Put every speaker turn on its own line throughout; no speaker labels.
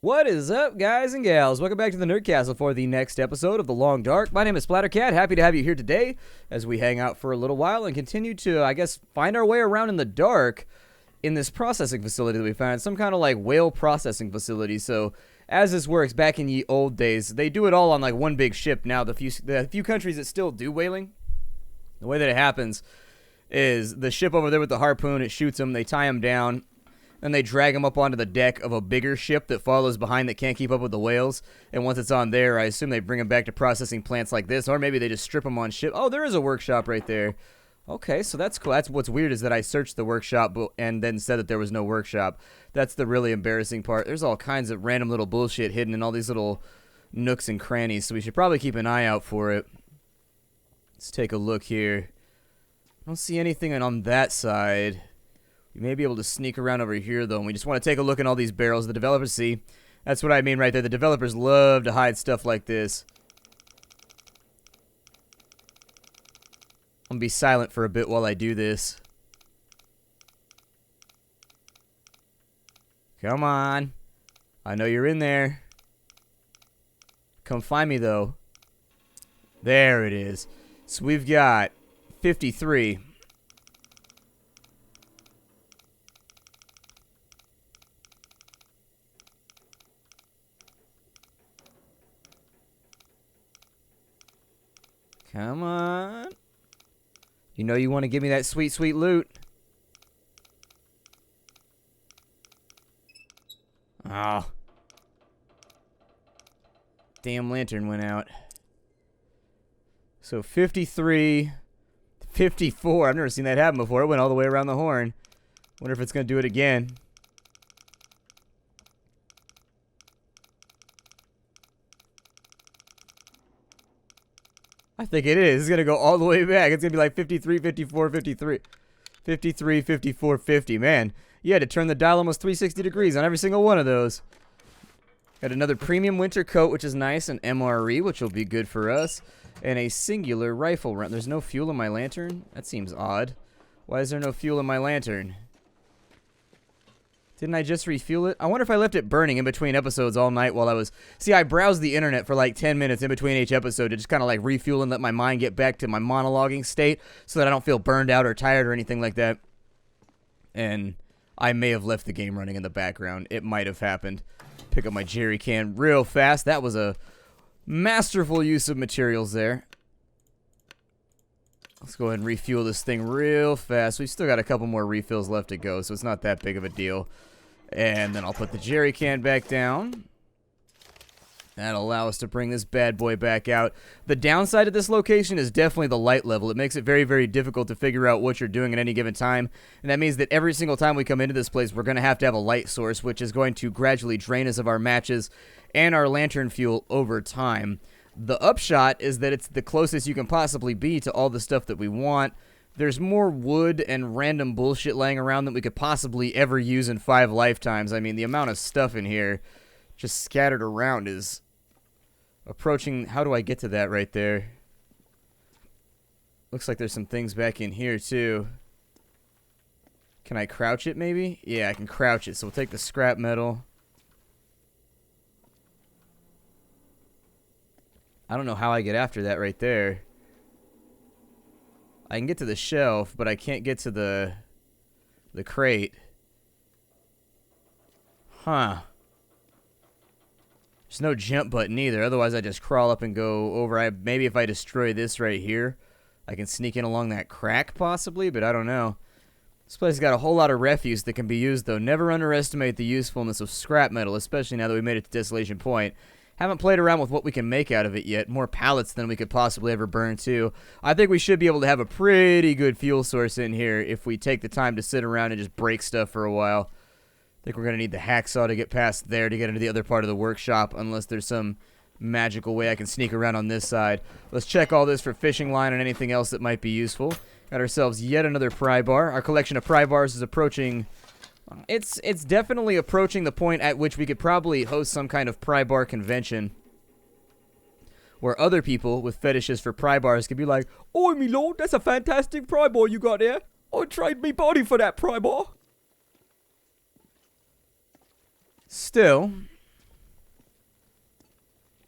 What is up, guys and gals? Welcome back to the Nerd Castle for the next episode of The Long Dark. My name is Splattercat. Happy to have you here today as we hang out for a little while and continue to, I guess, find our way around in the dark in this processing facility that we found. Some kind of like whale processing facility. So as this works, back in the old days, they do it all on like one big ship. Now, the few countries that still do whaling, the way that it happens is the ship over there with the harpoon, it shoots them, they tie them down, and they drag them up onto the deck of a bigger ship that follows behind that can't keep up with the whales. And once it's on there, I assume they bring them back to processing plants like this, or maybe they just strip them on ship. Oh, there is a workshop right there. Okay, so that's cool. That's what's weird is that I searched the workshop and then said that there was no workshop. That's the really embarrassing part. There's all kinds of random little bullshit hidden in all these little nooks and crannies, so we should probably keep an eye out for it. Let's take a look here. I don't see anything on that side. We may be able to sneak around over here, though, and we just want to take a look at all these barrels the developers see. That's what I mean right there. The developers love to hide stuff like this. I'm going to be silent for a bit while I do this. Come on. I know you're in there. Come find me, though. There it is. So we've got 53. Come on. You know you want to give me that sweet, sweet loot. Oh. Damn lantern went out. So 53, 54. I've never seen that happen before. It went all the way around the horn. Wonder if it's going to do it again. I think it is. It's going to go all the way back. It's going to be like 53, 54, 53. 53, 54, 50. Man, you had to turn the dial almost 360 degrees on every single one of those. Got another premium winter coat, which is nice. An MRE, which will be good for us. And a singular rifle round. There's no fuel in my lantern? That seems odd. Why is there no fuel in my lantern? Didn't I just refuel it? I wonder if I left it burning in between episodes all night while I was... See, I browsed the internet for like 10 minutes in between each episode to just kind of like refuel and let my mind get back to my monologuing state so that I don't feel burned out or tired or anything like that. And I may have left the game running in the background. It might have happened. Pick up my jerry can real fast. That was a masterful use of materials there. Let's go ahead and refuel this thing real fast. We've still got a couple more refills left to go, so it's not that big of a deal. And then I'll put the jerry can back down. That'll allow us to bring this bad boy back out. The downside of this location is definitely the light level. It makes it very, very difficult to figure out what you're doing at any given time. And that means that every single time we come into this place, we're going to have a light source, which is going to gradually drain us of our matches and our lantern fuel over time. The upshot is that it's the closest you can possibly be to all the stuff that we want. There's more wood and random bullshit laying around than we could possibly ever use in 5 lifetimes. I mean, the amount of stuff in here just scattered around is approaching... How do I get to that right there? Looks like there's some things back in here, too. Can I crouch it, maybe? Yeah, I can crouch it. So we'll take the scrap metal. I don't know how I get after that right there. I can get to the shelf, but I can't get to the crate. Huh. There's no jump button either. Otherwise, I just crawl up and go over. Maybe if I destroy this right here, I can sneak in along that crack possibly, but I don't know. This place has got a whole lot of refuse that can be used, though. Never underestimate the usefulness of scrap metal, especially now that we made it to Desolation Point. Haven't played around with what we can make out of it yet. More pallets than we could possibly ever burn, too. I think we should be able to have a pretty good fuel source in here if we take the time to sit around and just break stuff for a while. I think we're going to need the hacksaw to get past there to get into the other part of the workshop, unless there's some magical way I can sneak around on this side. Let's check all this for fishing line and anything else that might be useful. Got ourselves yet another Prybar. Our collection of Prybars is approaching... It's definitely approaching the point at which we could probably host some kind of Prybar convention where other people with fetishes for Prybars could be like, "Oi, me lord, that's a fantastic Prybar you got there. I'd trade me body for that Prybar." Still,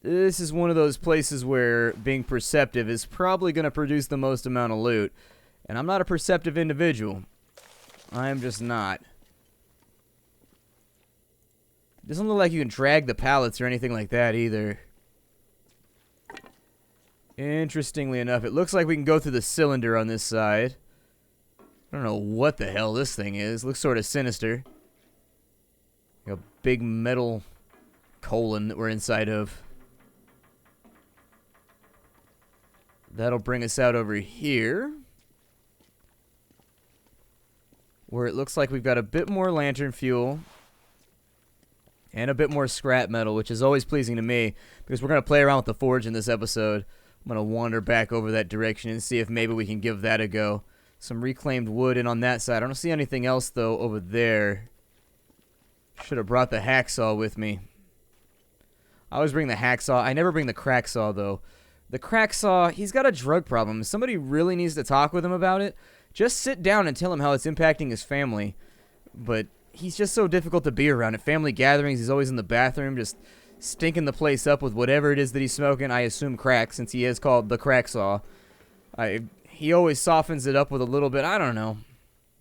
this is one of those places where being perceptive is probably going to produce the most amount of loot. And I'm not a perceptive individual. I am just not. Doesn't look like you can drag the pallets or anything like that either. Interestingly enough, it looks like we can go through the cylinder on this side. I don't know what the hell this thing is. Looks sort of sinister. Like a big metal colon that we're inside of. That'll bring us out over here, where it looks like we've got a bit more lantern fuel and a bit more scrap metal, which is always pleasing to me because we're going to play around with the forge in this episode. I'm going to wander back over that direction and see if maybe we can give that a go. Some reclaimed wood in on that side. I don't see anything else, though, over there. Should have brought the hacksaw with me. I always bring the hacksaw. I never bring the crack saw, though. The crack saw, he's got a drug problem. If somebody really needs to talk with him about it, just sit down and tell him how it's impacting his family. But he's just so difficult to be around. At family gatherings, he's always in the bathroom, just stinking the place up with whatever it is that he's smoking. I assume crack, since he is called the crack saw. He always softens it up with a little bit. I don't know.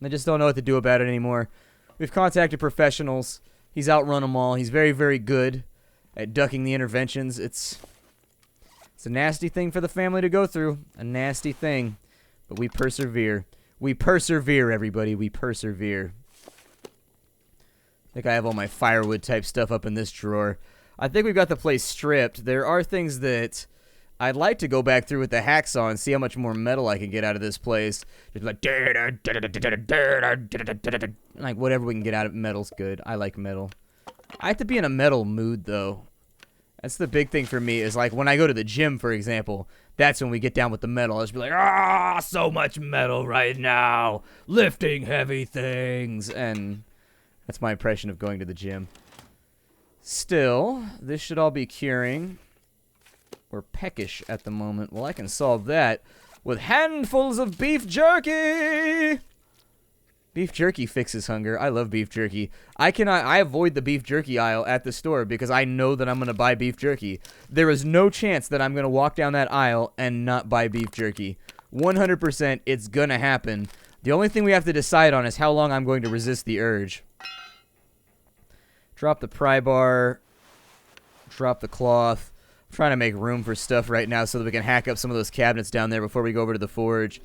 I just don't know what to do about it anymore. We've contacted professionals. He's outrun them all. He's very, very good at ducking the interventions. It's a nasty thing for the family to go through. A nasty thing. But we persevere. We persevere, everybody. We persevere. I think I have all my firewood type stuff up in this drawer. I think we've got the place stripped. There are things that I'd like to go back through with the hacksaw and see how much more metal I can get out of this place. Just like whatever we can get out of metal's good. I like metal. I have to be in a metal mood, though. That's the big thing for me, is like when I go to the gym, for example, that's when we get down with the metal. I'll just be like, so much metal right now, lifting heavy things, and that's my impression of going to the gym. Still, this should all be curing. We're peckish at the moment. Well, I can solve that with handfuls of beef jerky! Beef jerky fixes hunger. I love beef jerky. I avoid the beef jerky aisle at the store because I know that I'm going to buy beef jerky. There is no chance that I'm going to walk down that aisle and not buy beef jerky. 100% it's going to happen. The only thing we have to decide on is how long I'm going to resist the urge. Drop the pry bar. Drop the cloth. I'm trying to make room for stuff right now so that we can hack up some of those cabinets down there before we go over to the forge.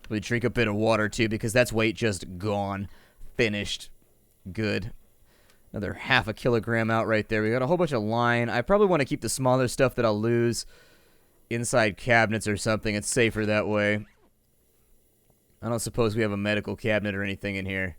We drink a bit of water, too, because that's weight just gone. Finished. Good. Another half a kilogram out right there. We got a whole bunch of line. I probably want to keep the smaller stuff that I'll lose inside cabinets or something. It's safer that way. I don't suppose we have a medical cabinet or anything in here.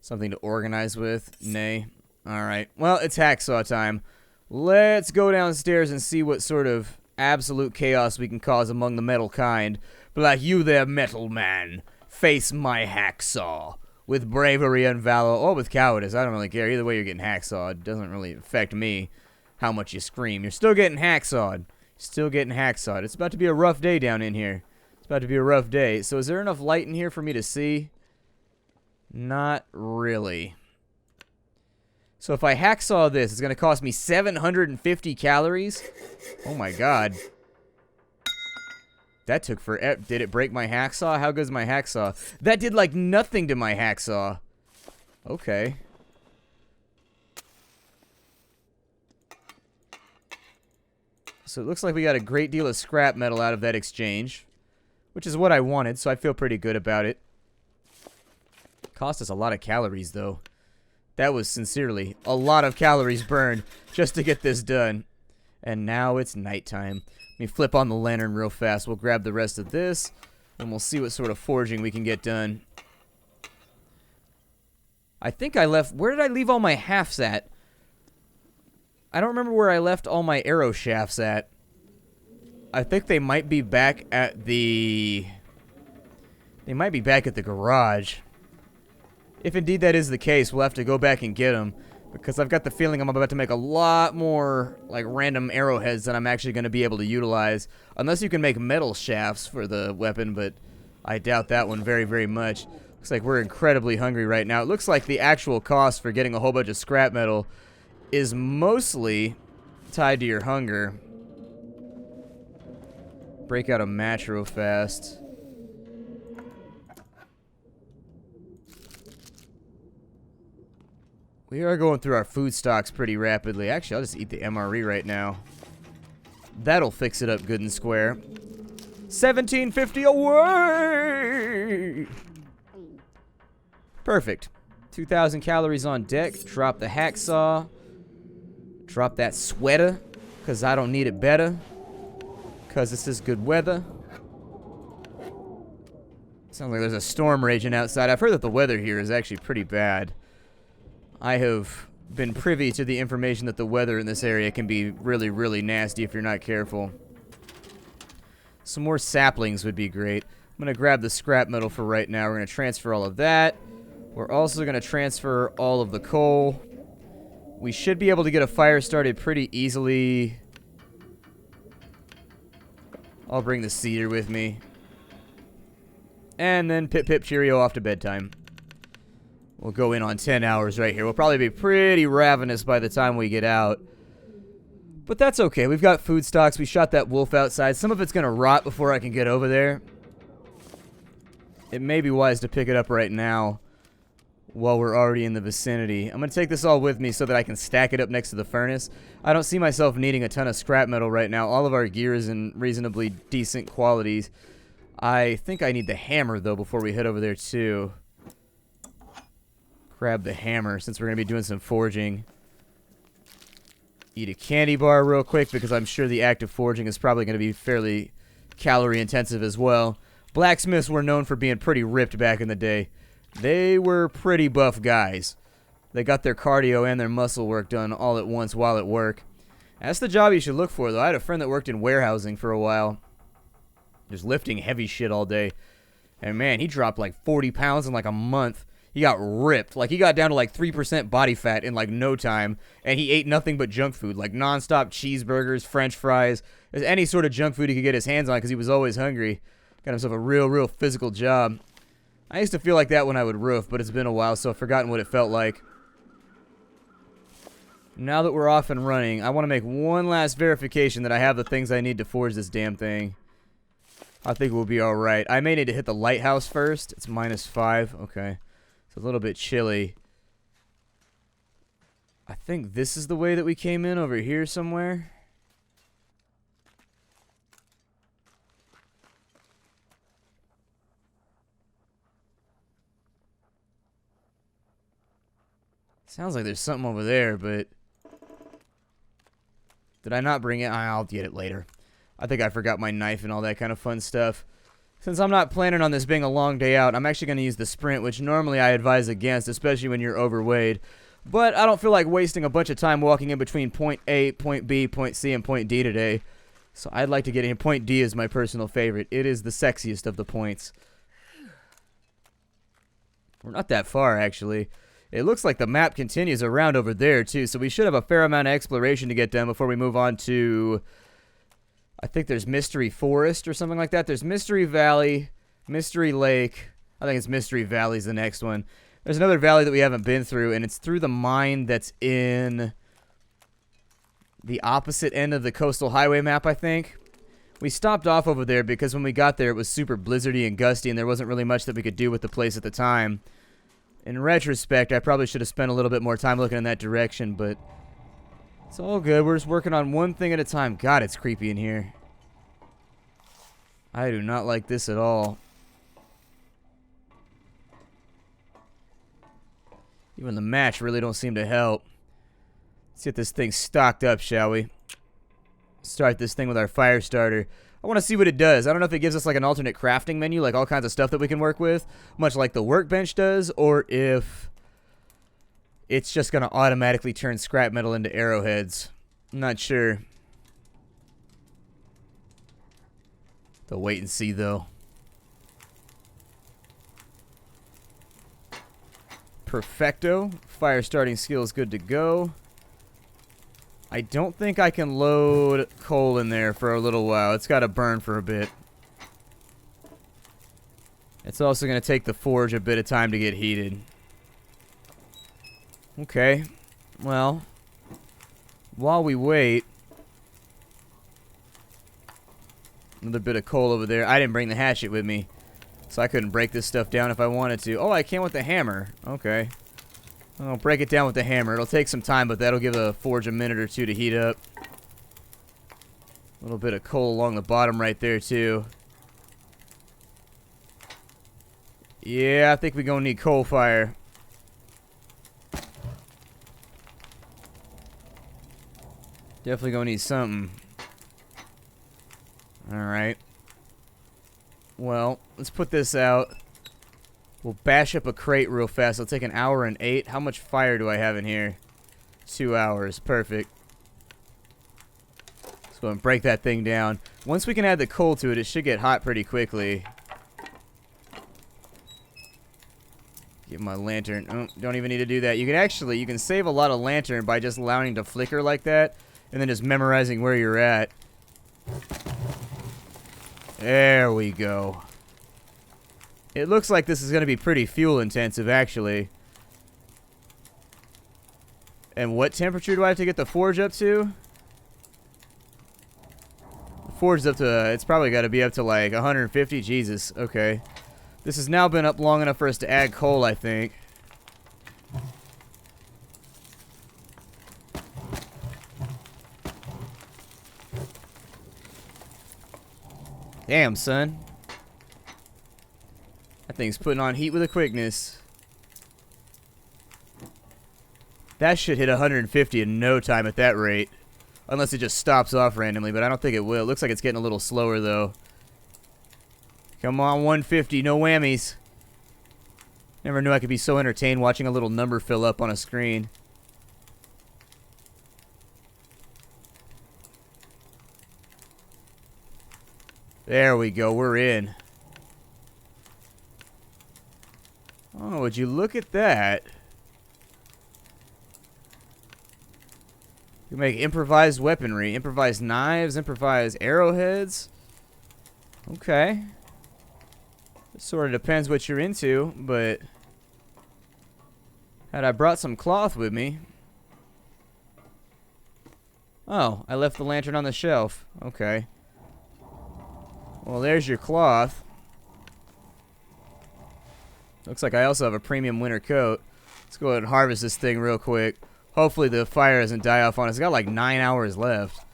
Something to organize with? Nay. Alright. Well, it's hacksaw time. Let's go downstairs and see what sort of absolute chaos we can cause among the metal kind. But like, you there, metal man, face my hacksaw with bravery and valor, or with cowardice. I don't really care. Either way, you're getting hacksawed. It doesn't really affect me how much you scream. You're still getting hacksawed. Still getting hacksawed. It's about to be a rough day down in here. It's about to be a rough day. So is there enough light in here for me to see? Not really. So if I hacksaw this, it's going to cost me 750 calories. Oh my god. That took forever. Did it break my hacksaw? How good's my hacksaw? That did like nothing to my hacksaw. Okay. So it looks like we got a great deal of scrap metal out of that exchange, which is what I wanted, so I feel pretty good about it. Cost us a lot of calories, though. That was sincerely a lot of calories burned just to get this done. And now it's nighttime. Let me flip on the lantern real fast. We'll grab the rest of this, and we'll see what sort of forging we can get done. I think I left... Where did I leave all my halves at? I don't remember where I left all my arrow shafts at. I think they might be back at the... They might be back at the garage. If indeed that is the case, we'll have to go back and get them. Because I've got the feeling I'm about to make a lot more, like, random arrowheads than I'm actually going to be able to utilize. Unless you can make metal shafts for the weapon, but I doubt that one very, very much. Looks like we're incredibly hungry right now. It looks like the actual cost for getting a whole bunch of scrap metal is mostly tied to your hunger. break out a match real fast. We are going through our food stocks pretty rapidly. Actually, I'll just eat the MRE right now. That'll fix it up good and square. 1750 away! Perfect. 2,000 calories on deck. Drop the hacksaw. Drop that sweater, because I don't need it better. Because this is good weather. Sounds like there's a storm raging outside. I've heard that the weather here is actually pretty bad. I have been privy to the information that the weather in this area can be really, really nasty if you're not careful. Some more saplings would be great. I'm going to grab the scrap metal for right now. We're going to transfer all of that. We're also going to transfer all of the coal. We should be able to get a fire started pretty easily. I'll bring the cedar with me. And then pip pip cheerio off to bedtime. We'll go in on 10 hours right here. We'll probably be pretty ravenous by the time we get out. But that's okay. We've got food stocks. We shot that wolf outside. Some of it's going to rot before I can get over there. It may be wise to pick it up right now while we're already in the vicinity. I'm going to take this all with me so that I can stack it up next to the furnace. I don't see myself needing a ton of scrap metal right now. All of our gear is in reasonably decent qualities. I think I need the hammer, though, before we head over there, too. Grab the hammer since we're going to be doing some forging. Eat a candy bar real quick because I'm sure the act of forging is probably going to be fairly calorie intensive as well. Blacksmiths were known for being pretty ripped back in the day. They were pretty buff guys. They got their cardio and their muscle work done all at once while at work. That's the job you should look for, though. I had a friend that worked in warehousing for a while. Just lifting heavy shit all day. And man, he dropped like 40 pounds in like a month. He got ripped. Like, he got down to like 3% body fat in like no time. And he ate nothing but junk food. Like nonstop cheeseburgers, french fries. There's any sort of junk food he could get his hands on because he was always hungry. Got himself a real physical job. I used to feel like that when I would roof, but it's been a while, so I've forgotten what it felt like. Now that we're off and running, I want to make one last verification that I have the things I need to forge this damn thing. I think we'll be alright. I may need to hit the lighthouse first. It's -5. Okay. It's a little bit chilly. I think this is the way that we came in, over here somewhere. Sounds like there's something over there, but did I not bring it? I'll get it later. I think I forgot my knife and all that kind of fun stuff. Since I'm not planning on this being a long day out, I'm actually going to use the sprint, which normally I advise against, especially when you're overweight. But I don't feel like wasting a bunch of time walking in between point A, point B, point C, and point D today. So I'd like to get in. Point D is my personal favorite. It is the sexiest of the points. We're not that far, actually. It looks like the map continues around over there, too, so we should have a fair amount of exploration to get done before we move on to... I think there's Mystery Forest or something like that. There's Mystery Valley, Mystery Lake. I think it's Mystery Valley's the next one. There's another valley that we haven't been through, and it's through the mine that's in the opposite end of the coastal highway map, I think. We stopped off over there because when we got there, it was super blizzardy and gusty, and there wasn't really much that we could do with the place at the time. In retrospect, I probably should have spent a little bit more time looking in that direction, but it's all good. We're just working on one thing at a time. God, it's creepy in here. I do not like this at all. Even the match really don't seem to help. Let's get this thing stocked up, shall we? Start this thing with our fire starter. I want to see what it does. I don't know if it gives us like an alternate crafting menu, like all kinds of stuff that we can work with, much like the workbench does, or if it's just going to automatically turn scrap metal into arrowheads. I'm not sure. They'll wait and see, though. Perfecto. Fire starting skill is good to go. I don't think I can load coal in there for a little while. It's got to burn for a bit. It's also going to take the forge a bit of time to get heated. Okay. Well, while we wait, Another bit of coal over there. I didn't bring the hatchet with me, so I couldn't break this stuff down if I wanted to. Oh, I can with the hammer. Okay. I'll break it down with the hammer. It'll take some time, but that'll give the forge a minute or two to heat up. A little bit of coal along the bottom right there, too. Yeah, I think we're going to need coal fire. Definitely going to need something. Alright. Well, let's put this out. We'll bash up a crate real fast. It'll take an hour and 8. How much fire do I have in here? 2 hours. Perfect. Let's go and break that thing down. Once we can add the coal to it, it should get hot pretty quickly. Get my lantern. Oh, don't even need to do that. You can save a lot of lantern by just allowing it to flicker like that, and then just memorizing where you're at. There we go. It looks like this is going to be pretty fuel intensive, actually. And what temperature do I have to get the forge up to? The forge is up to, it's probably got to be up to like 150. Jesus, okay. This has now been up long enough for us to add coal, I think. Damn, son. That thing's putting on heat with a quickness. That should hit 150 in no time at that rate. Unless it just stops off randomly, but I don't think it will. It looks like it's getting a little slower, though. Come on, 150, no whammies. Never knew I could be so entertained watching a little number fill up on a screen. There we go, we're in. Oh, would you look at that? You make improvised weaponry, improvised knives, improvised arrowheads. Okay. It sort of depends what you're into, but had I brought some cloth with me. Oh, I left the lantern on the shelf. Okay. Well, there's your cloth. Looks like I also have a premium winter coat. Let's go ahead and harvest this thing real quick. Hopefully the fire doesn't die off on us. It's got like 9 hours left.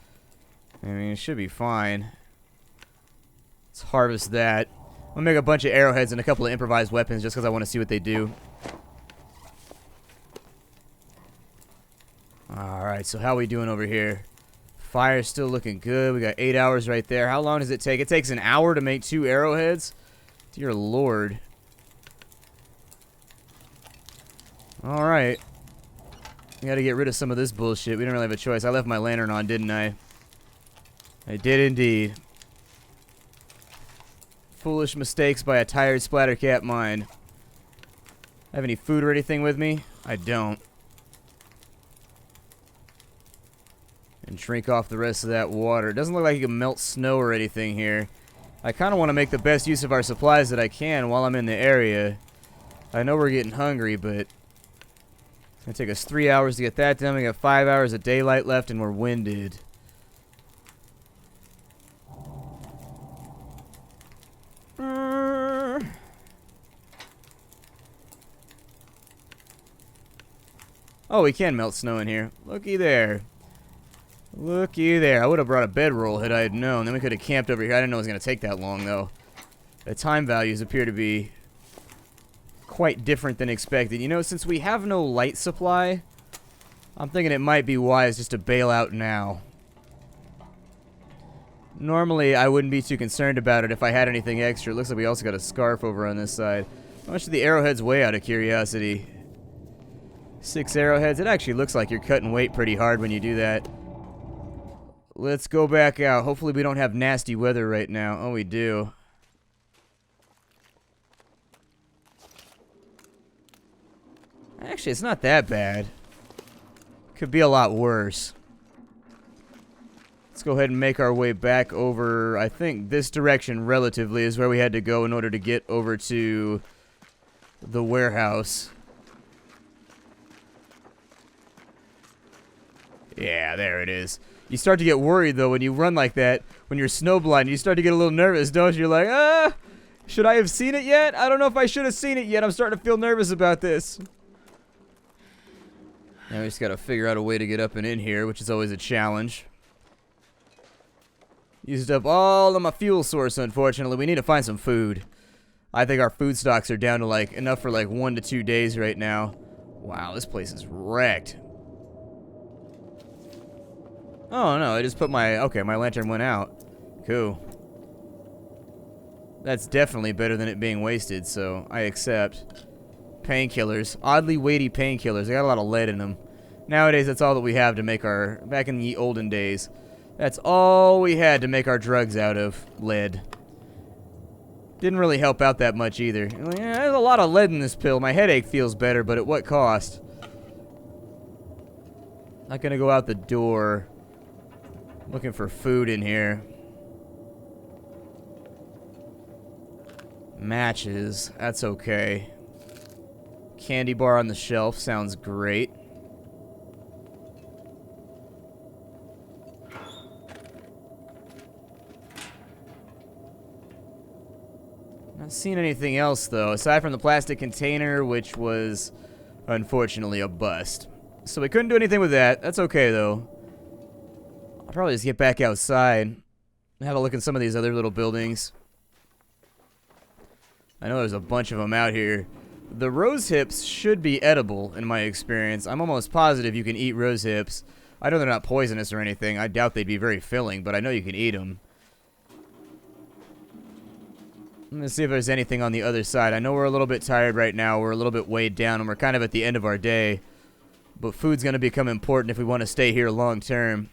I mean, it should be fine. Let's harvest that. I'll make a bunch of arrowheads and a couple of improvised weapons just because I want to see what they do. Alright, so how are we doing over here? Fire's still looking good. We got 8 hours right there. How long does it take? It takes an hour to make 2 arrowheads? Dear Lord. Alright. We gotta get rid of some of this bullshit. We don't really have a choice. I left my lantern on, didn't I? I did indeed. Foolish mistakes by a tired splattercat mind. Have any food or anything with me? I don't. And drink off the rest of that water. It doesn't look like you can melt snow or anything here. I kind of want to make the best use of our supplies that I can while I'm in the area. I know we're getting hungry, but it's going to take us 3 hours to get that done. We got 5 hours of daylight left, and we're winded. Oh, we can melt snow in here. Looky there. Looky there. I would have brought a bedroll had I had known. Then we could have camped over here. I didn't know it was going to take that long, though. The time values appear to be quite different than expected. You know, since we have no light supply, I'm thinking it might be wise just to bail out now. Normally, I wouldn't be too concerned about it if I had anything extra. It looks like we also got a scarf over on this side. How much do the arrowheads weigh, out of curiosity? 6 arrowheads. It actually looks like you're cutting weight pretty hard when you do that. Let's go back out. Hopefully we don't have nasty weather right now. Oh, we do. Actually, it's not that bad. Could be a lot worse. Let's go ahead and make our way back over. I think this direction relatively is where we had to go in order to get over to the warehouse. Yeah, there it is. You start to get worried, though, when you run like that. When you're snowblind, you start to get a little nervous, don't you? You're like, should I have seen it yet? I don't know if I should have seen it yet. I'm starting to feel nervous about this. Now we just got to figure out a way to get up and in here, which is always a challenge. Used up all of my fuel source, unfortunately. We need to find some food. I think our food stocks are down to, like, enough for, like, 1 to 2 days right now. Wow, this place is wrecked. Oh, no, I just put my... Okay, my lantern went out. Cool. That's definitely better than it being wasted, so I accept. Painkillers. Oddly weighty painkillers. They got a lot of lead in them. Nowadays, that's all that we have to make our... Back in the olden days, that's all we had to make our drugs out of. Lead. Didn't really help out that much either. Yeah, there's a lot of lead in this pill. My headache feels better, but at what cost? Not gonna go out the door. Looking for food in here. Matches. That's okay. Candy bar on the shelf. Sounds great. Not seeing anything else, though, aside from the plastic container, which was, unfortunately, a bust. So we couldn't do anything with that. That's okay, though. I'll probably just get back outside and have a look at some of these other little buildings. I know there's a bunch of them out here. The rose hips should be edible, in my experience. I'm almost positive you can eat rose hips. I know they're not poisonous or anything. I doubt they'd be very filling, but I know you can eat them. I'm going to see if there's anything on the other side. I know we're a little bit tired right now. We're a little bit weighed down, and we're kind of at the end of our day. But food's going to become important if we want to stay here long term.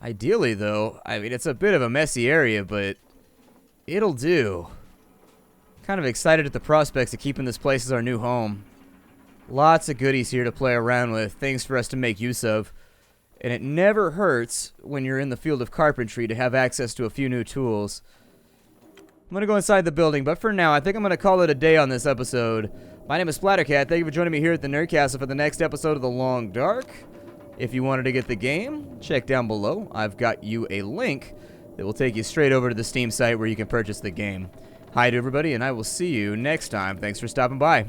Ideally, though, I mean, it's a bit of a messy area, but it'll do. Kind of excited at the prospects of keeping this place as our new home. Lots of goodies here to play around with, things for us to make use of. And it never hurts when you're in the field of carpentry to have access to a few new tools. I'm going to go inside the building, but for now, I think I'm going to call it a day on this episode. My name is Splattercat. Thank you for joining me here at the Nerd Castle for the next episode of The Long Dark. If you wanted to get the game, check down below. I've got you a link that will take you straight over to the Steam site where you can purchase the game. Hi to everybody, and I will see you next time. Thanks for stopping by.